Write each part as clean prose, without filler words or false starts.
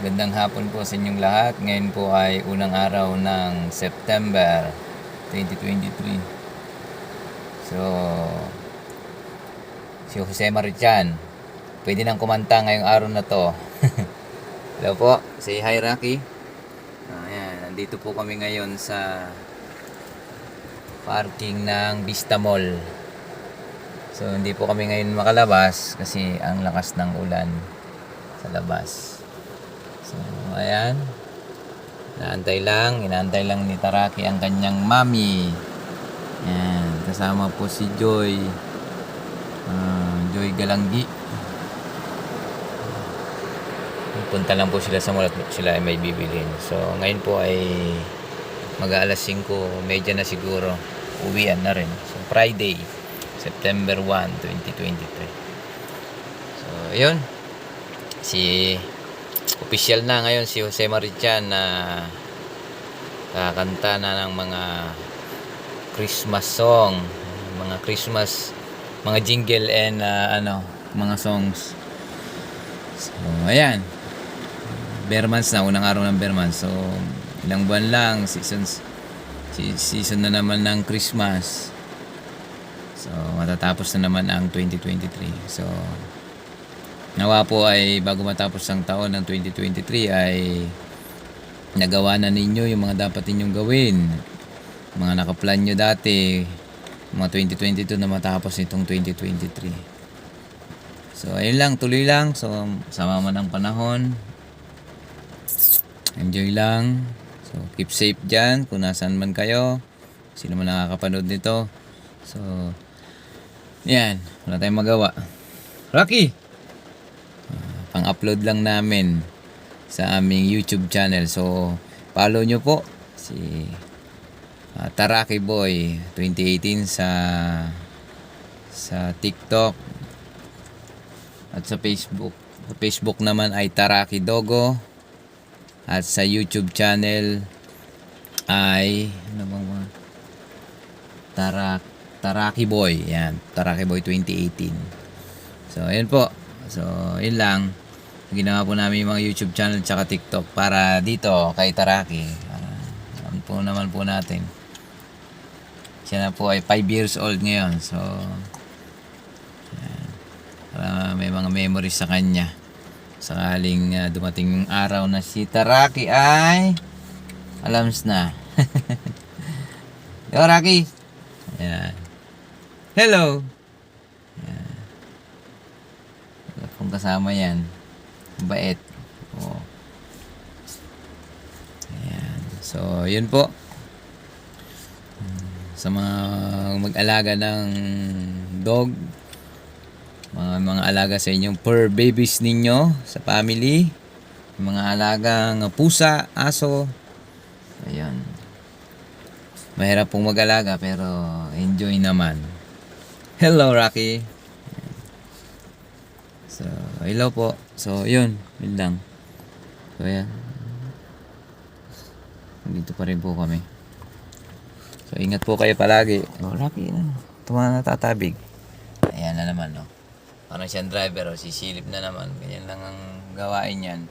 Gandang hapon po sa inyong lahat. Ngayon po ay unang araw ng September 2023. So, si Jose Marichan, pwede nang kumanta ngayong araw na to. Hello po, say hi Rocky. Ayan, nandito po kami ngayon sa parking ng Vista Mall. So, hindi po kami ngayon makalabas kasi ang lakas ng ulan sa labas. So, ayan. Inaantay lang ni Taraki ang kanyang mami. Ayan, kasama po si Joy. Joy Galanggi. Punta lang po sila sa mall at sila ay may bibilhin. So, ngayon po ay mag-aalas 5:30 na siguro. Uwian na rin. So, Friday, September 1, 2023. So, ayun. Official na ngayon si Jose Marichan na kakanta na ng mga Christmas song, mga Christmas, mga jingle and mga songs. So, ayan. Bermans na, unang araw ng Bermans. So, ilang buwan lang, season na naman ng Christmas. So, matatapos na naman ang 2023. So, nawa po ay bago matapos ang taon ng 2023 ay nagawa na ninyo yung mga dapat ninyong gawin. Mga nakaplan nyo dati, mga 2022 na matapos itong 2023. So, ayun lang, tuloy lang. So, sama man ang panahon. Enjoy lang. So, keep safe dyan kung nasaan man kayo. Sino man nakakapanood nito. So, yan. Wala tayong magawa. Rocky! Pang-upload lang namin sa aming YouTube channel. So, follow nyo po si Taraki Boy 2018 sa TikTok at sa Facebook. Sa Facebook naman ay Taraki Dogo at sa YouTube channel ay Taraki Boy. Yan, Taraki Boy 2018. So, ayun po. So, yun lang. Ginawa po namin yung mga YouTube channel tsaka TikTok para dito kay Taraki. Alam po naman po natin. Siya na po ay 5 years old ngayon. So, para may mga memories sa kanya. Sakaling dumating yung araw na si Taraki ay alams na. Yo, Rocky! Ayan. Hello! Ayan. Kung kasama yan. Bait. Oh. Ayan. So, yun po. Sa mga mag-alaga ng dog, mga alaga sa inyong fur babies ninyo sa family, mga alagang pusa, aso. Ayan. Mahirap pong mag-alaga pero enjoy naman. Hello, Rocky. So, hello po. So, yun lang. So, ayan. Dito pa rin po kami. So, ingat po kayo palagi. Oh, Rocky, tuma natatabig. Ayan na naman, no. Parang siyang driver, sisilip na naman. Ganyan lang ang gawain yan.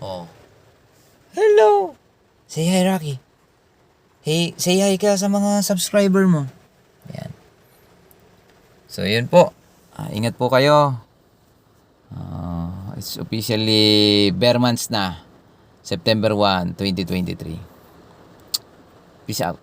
Oh. Hello! Say hi, Rocky. Hey, say hi ka sa mga subscriber mo. Ayan. So, yun po. Ingat po kayo. It's officially bare months na. September 1, 2023. Peace out.